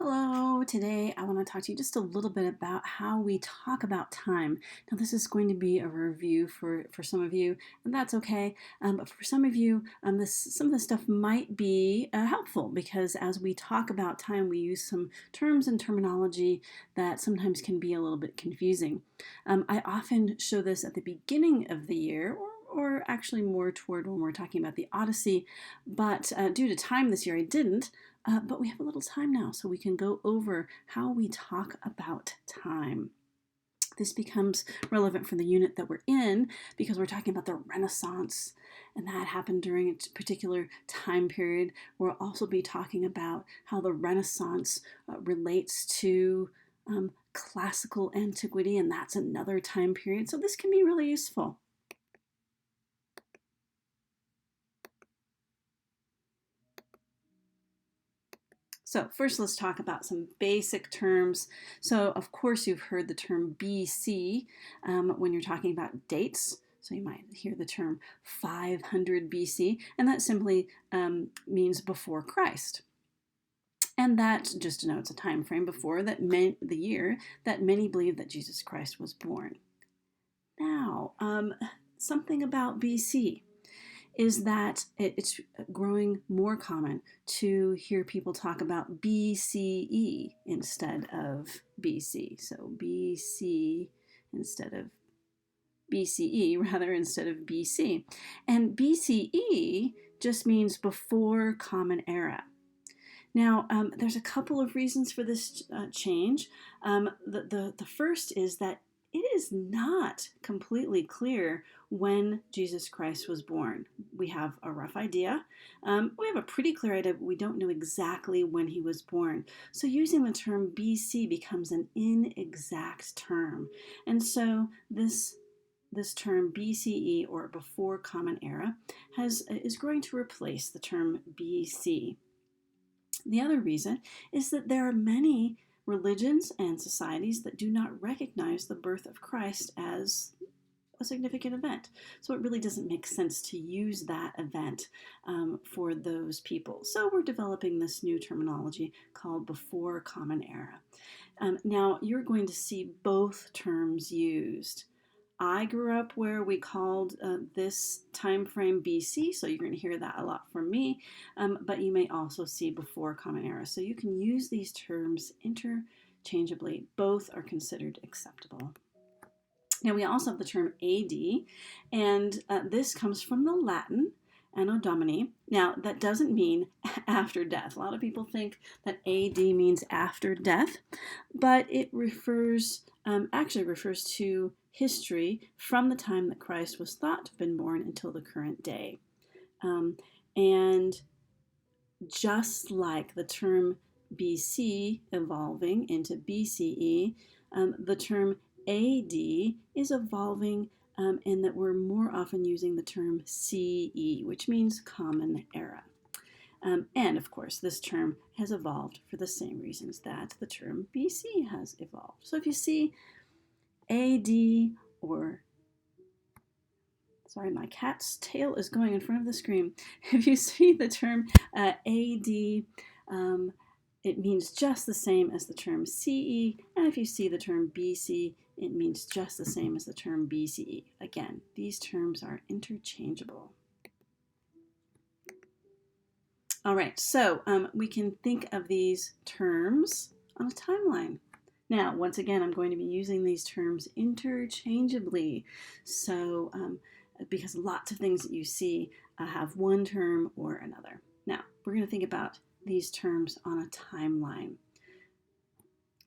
Hello, today I want to talk to you just a little bit about how we talk about time. Now, this is going to be a review for some of you, and that's okay. But for some of you, some of this stuff might be helpful because as we talk about time, we use some terms and terminology that sometimes can be a little bit confusing. I often show this at the beginning of the year, or actually more toward when we're talking about the Odyssey, but due to time this year, I didn't. But we have a little time now, so we can go over how we talk about time. This becomes relevant for the unit that we're in because we're talking about the Renaissance, and that happened during a particular time period. We'll also be talking about how the Renaissance relates to classical antiquity, and that's another time period. So this can be really useful. So first, let's talk about some basic terms. So of course, you've heard the term BC when you're talking about dates. So you might hear the term 500 BC, and that simply means before Christ. And that just denotes a time frame before that meant the year that many believe that Jesus Christ was born. Now, something about BC is that it's growing more common to hear people talk about BCE instead of BC. So BC instead of BCE, rather, instead of BC. And BCE just means before Common Era. Now, there's a couple of reasons for this change. The first is that it is not completely clear when Jesus Christ was born. We have a rough idea. We have a pretty clear idea, but we don't know exactly when he was born. So using the term BC becomes an inexact term. And so this term BCE, or before Common Era, is going to replace the term BC. The other reason is that there are many religions and societies that do not recognize the birth of Christ as a significant event. So it really doesn't make sense to use that event for those people. So we're developing this new terminology called before Common Era. Now you're going to see both terms used. I grew up where we called this time frame BC, so you're going to hear that a lot from me, but you may also see before Common Era. So you can use these terms interchangeably. Both are considered acceptable. Now we also have the term AD, and this comes from the Latin Anno Domini. Now that doesn't mean after death. A lot of people think that AD means after death, but it actually refers to history from the time that Christ was thought to have been born until the current day. And just like the term BC evolving into BCE, the term AD is evolving in that we're more often using the term CE, which means Common Era. And of course, this term has evolved for the same reasons that the term BC has evolved. So if you see AD or sorry, my cat's tail is going in front of the screen. If you see the term AD, it means just the same as the term CE, and if you see the term BC, it means just the same as the term BCE. Again, these terms are interchangeable. All right, so we can think of these terms on a timeline. Now, once again, I'm going to be using these terms interchangeably. So, because lots of things that you see have one term or another. Now, we're going to think about these terms on a timeline.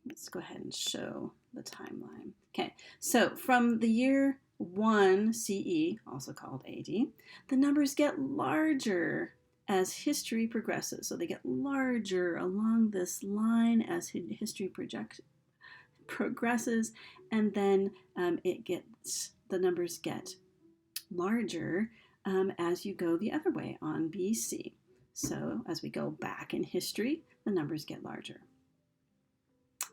Let's go ahead and show the timeline. Okay, so from the year 1 CE, also called AD, the numbers get larger as history progresses. So they get larger along this line as history progresses, and then the numbers get larger as you go the other way on BC. So as we go back in history, the numbers get larger.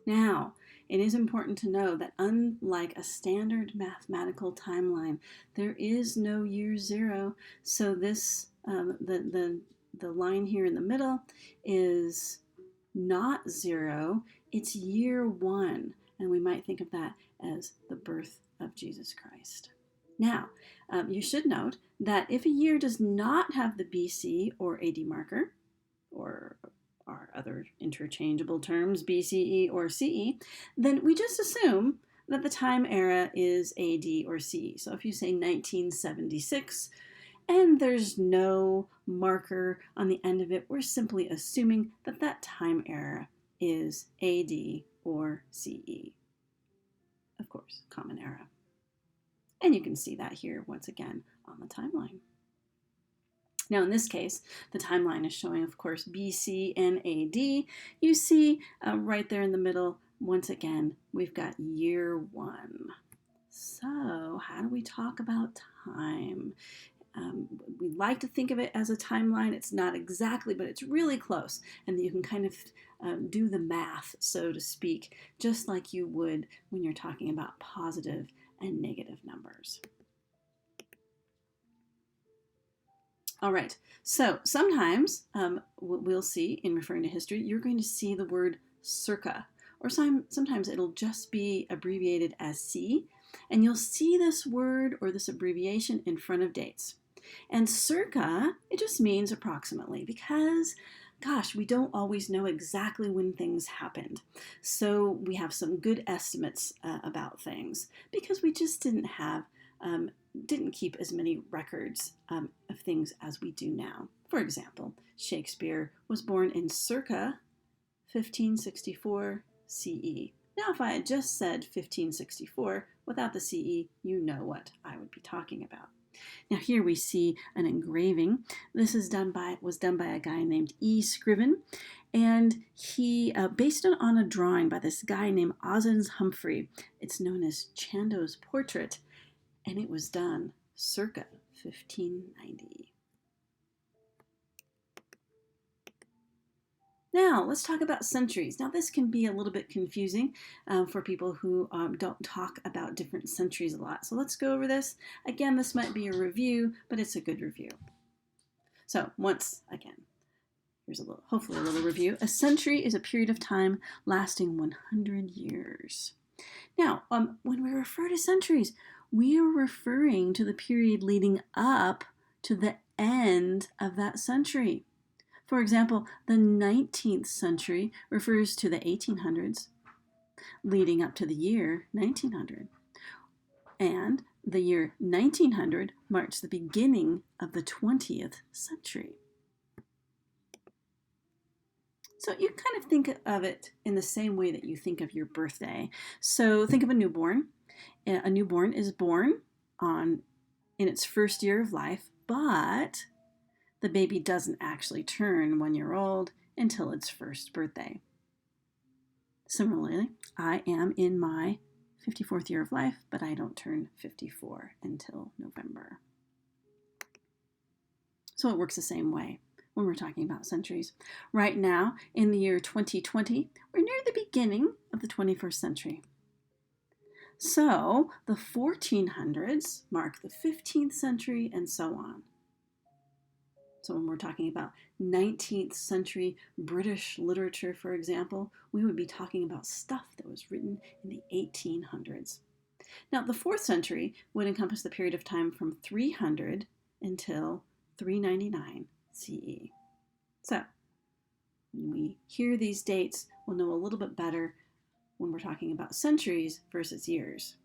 Now, it is important to know that unlike a standard mathematical timeline, there is no year zero. So this the line here in the middle is not 0, it's year 1. And we might think of that as the birth of Jesus Christ. Now, you should note that if a year does not have the BC or AD marker, or our other interchangeable terms, BCE or CE, then we just assume that the time era is AD or CE. So if you say 1976 and there's no marker on the end of it, we're simply assuming that that time era is AD or CE. Of course, Common Era. And you can see that here once again on the timeline. Now in this case, the timeline is showing, of course, BC and AD. You see right there in the middle, once again, we've got year 1. So how do we talk about time? We like to think of it as a timeline. It's not exactly, but it's really close. And you can kind of do the math, so to speak, just like you would when you're talking about positive and negative numbers. All right, so sometimes we'll see in referring to history, you're going to see the word circa, or sometimes it'll just be abbreviated as C, and you'll see this word or this abbreviation in front of dates. And circa, it just means approximately, because gosh, we don't always know exactly when things happened. So we have some good estimates about things because we just didn't keep as many records of things as we do now. For example, Shakespeare was born in circa 1564 CE. Now, if I had just said 1564 without the CE, you know what I would be talking about. Now here we see an engraving. This was done by a guy named E. Scriven, and he based it on a drawing by this guy named Ossens Humphrey. It's known as Chando's portrait, and it was done circa 1590. Now, let's talk about centuries. Now, this can be a little bit confusing for people who don't talk about different centuries a lot. So let's go over this. Again, this might be a review, but it's a good review. So once again, here's hopefully a little review. A century is a period of time lasting 100 years. Now, when we refer to centuries, we are referring to the period leading up to the end of that century. For example, the 19th century refers to the 1800s, leading up to the year 1900. And the year 1900 marks the beginning of the 20th century. So you kind of think of it in the same way that you think of your birthday. So think of a newborn. A newborn is born in its first year of life, but the baby doesn't actually turn 1 year old until its first birthday. Similarly, I am in my 54th year of life, but I don't turn 54 until November. So it works the same way when we're talking about centuries. Right now, in the year 2020, we're near the beginning of the 21st century. So the 1400s mark the 15th century and so on. So when we're talking about 19th century British literature, for example, we would be talking about stuff that was written in the 1800s. Now, the 4th century would encompass the period of time from 300 until 399 CE. So when we hear these dates, we'll know a little bit better when we're talking about centuries versus years.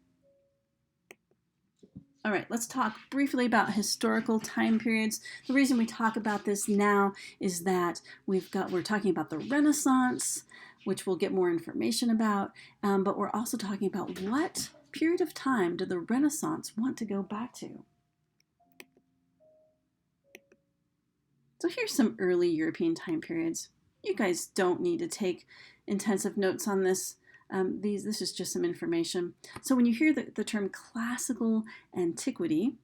All right, let's talk briefly about historical time periods. The reason we talk about this now is that we're talking about the Renaissance, which we'll get more information about, but we're also talking about what period of time did the Renaissance want to go back to. So here's some early European time periods. You guys don't need to take intensive notes on this. This is just some information. So when you hear the term classical antiquity,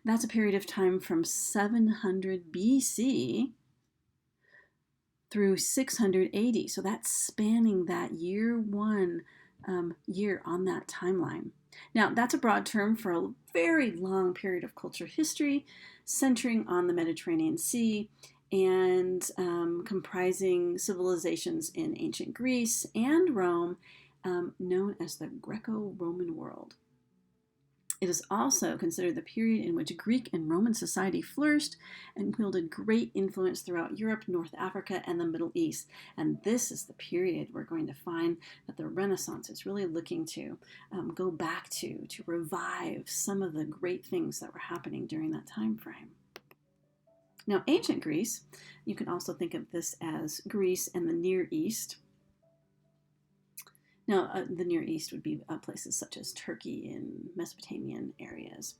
that's a period of time from 700 BC through 600 AD. So that's spanning that year 1 year on that timeline. Now, that's a broad term for a very long period of cultural history centering on the Mediterranean Sea and comprising civilizations in ancient Greece and Rome, known as the Greco-Roman world. It is also considered the period in which Greek and Roman society flourished and wielded great influence throughout Europe, North Africa, and the Middle East. And this is the period we're going to find that the Renaissance is really looking to go back to revive some of the great things that were happening during that time frame. Now, ancient Greece, you can also think of this as Greece and the Near East. Now, the Near East would be places such as Turkey and Mesopotamian areas.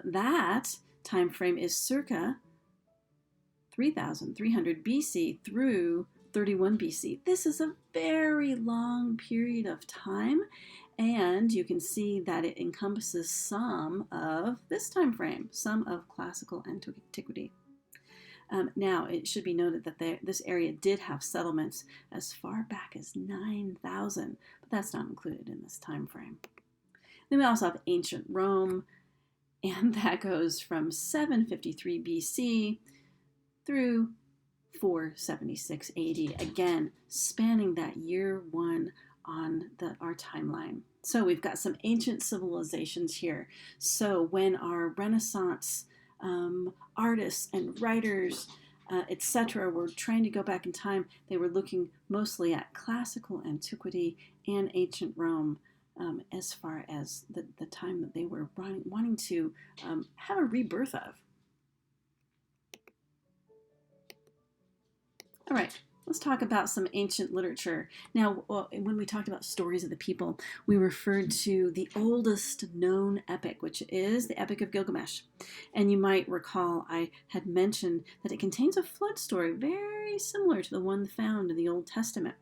That time frame is circa 3,300 BC through 31 BC. This is a very long period of time, and you can see that it encompasses some of this time frame, some of classical antiquity. Now, it should be noted that this area did have settlements as far back as 9,000, but that's not included in this time frame. Then we also have ancient Rome, and that goes from 753 BC through 476 AD, again, spanning that year one on our timeline. So we've got some ancient civilizations here. So when our Renaissance artists and writers, etc., were trying to go back in time, they were looking mostly at classical antiquity and ancient Rome as far as the time that they were wanting to have a rebirth of. All right, let's talk about some ancient literature. Now, when we talked about stories of the people, we referred to the oldest known epic, which is the Epic of Gilgamesh. And you might recall I had mentioned that it contains a flood story very similar to the one found in the Old Testament.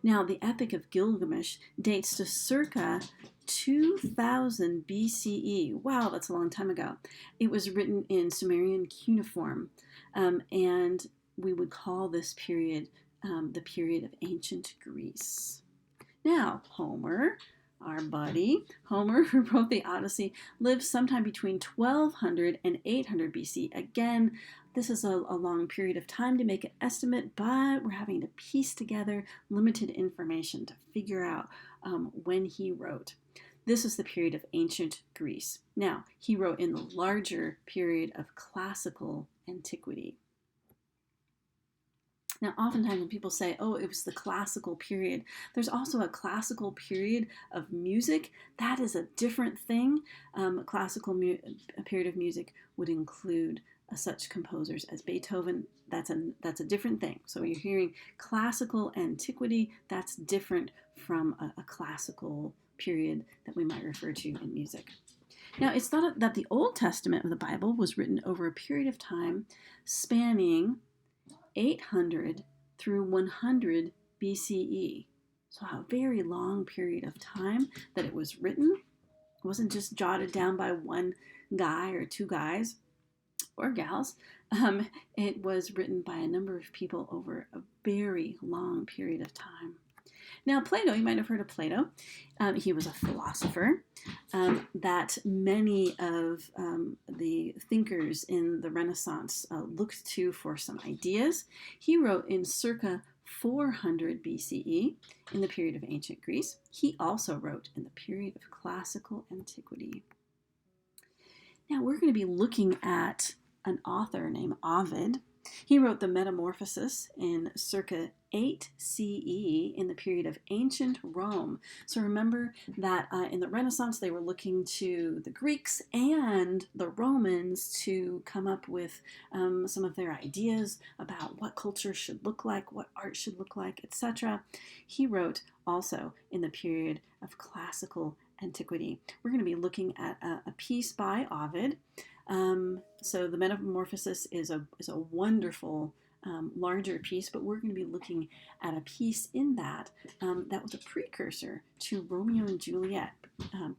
Now, the Epic of Gilgamesh dates to circa 2000 BCE. Wow, that's a long time ago. It was written in Sumerian cuneiform, and we would call this period the period of ancient Greece. Now, Homer, our buddy, Homer, who wrote the Odyssey, lived sometime between 1200 and 800 BC. Again, this is a long period of time to make an estimate, but we're having to piece together limited information to figure out when he wrote. This is the period of ancient Greece. Now, he wrote in the larger period of classical antiquity. Now, oftentimes when people say, oh, it was the classical period, there's also a classical period of music. That is a different thing. A period of music would include such composers as Beethoven. That's a different thing. So you're hearing classical antiquity. That's different from a classical period that we might refer to in music. Now, it's thought that the Old Testament of the Bible was written over a period of time spanning 800 through 100 BCE. So a very long period of time that it was written. It wasn't just jotted down by one guy or two guys or gals. It was written by a number of people over a very long period of time. Now, Plato, you might have heard of Plato. He was a philosopher that many of the thinkers in the Renaissance looked to for some ideas. He wrote in circa 400 BCE in the period of ancient Greece. He also wrote in the period of classical antiquity. Now, we're going to be looking at an author named Ovid. He wrote the Metamorphoses in circa 8 CE in the period of ancient Rome. So remember that in the Renaissance, they were looking to the Greeks and the Romans to come up with some of their ideas about what culture should look like, what art should look like, etc. He wrote also in the period of classical antiquity. We're going to be looking at a piece by Ovid. So the Metamorphoses is a wonderful larger piece, but we're going to be looking at a piece in that that was a precursor to Romeo and Juliet,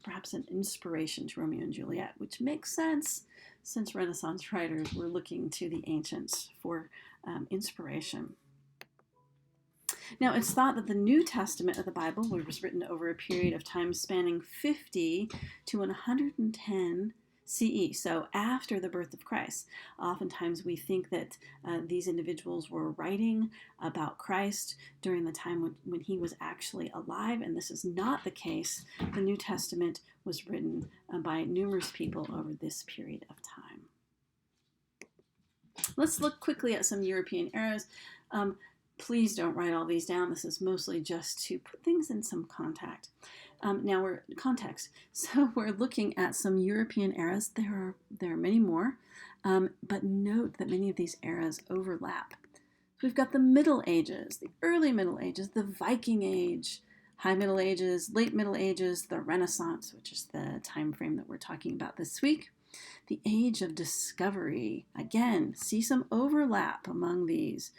perhaps an inspiration to Romeo and Juliet, which makes sense since Renaissance writers were looking to the ancients for inspiration. Now, it's thought that the New Testament of the Bible was written over a period of time spanning 50 to 110 CE, so after the birth of Christ. Oftentimes we think that these individuals were writing about Christ during the time when he was actually alive, and this is not the case. The New Testament was written by numerous people over this period of time. Let's look quickly at some European eras. Please don't write all these down. This is mostly just to put things in some context. So we're looking at some European eras. There are many more, but note that many of these eras overlap. So we've got the Middle Ages, the early Middle Ages, the Viking Age, High Middle Ages, Late Middle Ages, the Renaissance, which is the time frame that we're talking about this week. The Age of Discovery. Again, see some overlap among these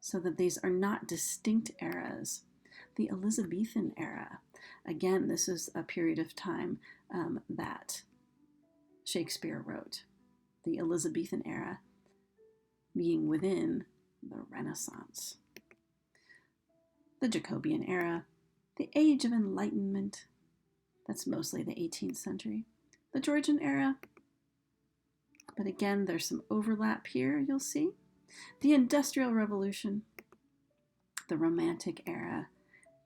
so that these are not distinct eras. The Elizabethan era. Again, this is a period of time that Shakespeare wrote. The Elizabethan era being within the Renaissance. The Jacobean era. The Age of Enlightenment. That's mostly the 18th century. The Georgian era. But again, there's some overlap here, you'll see. The Industrial Revolution. The Romantic era.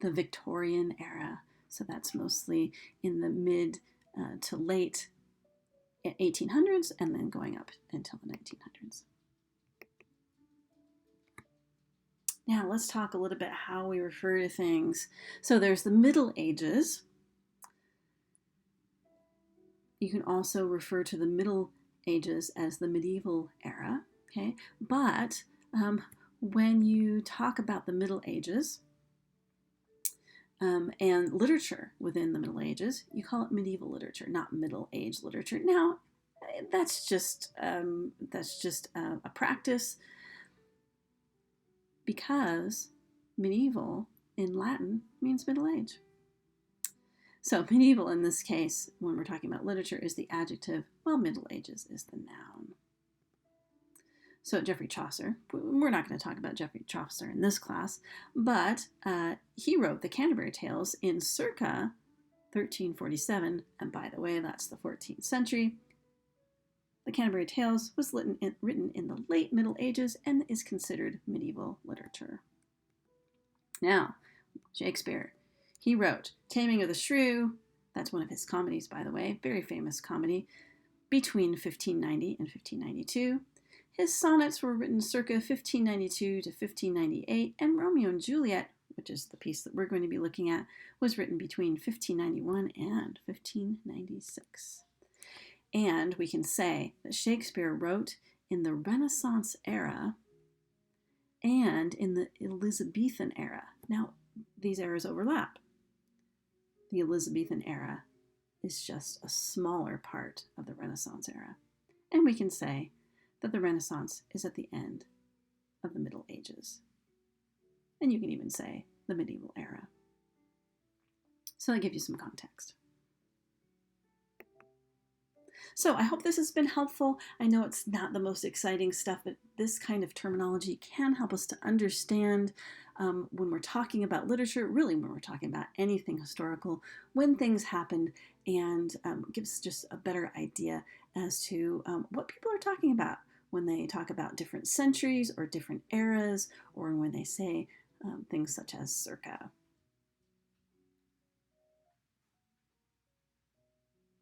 The Victorian era. So that's mostly in the mid to late 1800s and then going up until the 1900s. Now let's talk a little bit how we refer to things. So there's the Middle Ages. You can also refer to the Middle Ages as the medieval era, okay? But when you talk about the Middle Ages and literature within the Middle Ages, you call it medieval literature, not Middle Age literature. Now, that's just a practice, because medieval in Latin means Middle Age. So medieval in this case, when we're talking about literature, is the adjective, while Middle Ages is the noun. So Geoffrey Chaucer, we're not going to talk about Geoffrey Chaucer in this class, but he wrote the Canterbury Tales in circa 1347, and by the way, that's the 14th century. The Canterbury Tales was written in the late Middle Ages and is considered medieval literature. Now, Shakespeare, he wrote Taming of the Shrew, that's one of his comedies, by the way, very famous comedy, between 1590 and 1592. His sonnets were written circa 1592 to 1598, and Romeo and Juliet, which is the piece that we're going to be looking at, was written between 1591 and 1596. And we can say that Shakespeare wrote in the Renaissance era and in the Elizabethan era. Now, these eras overlap. The Elizabethan era is just a smaller part of the Renaissance era. And we can say that the Renaissance is at the end of the Middle Ages. And you can even say the medieval era. So that gives you some context. So I hope this has been helpful. I know it's not the most exciting stuff, but this kind of terminology can help us to understand when we're talking about literature, really when we're talking about anything historical, when things happened, and gives just a better idea as to what people are talking about when they talk about different centuries or different eras, or when they say things such as circa.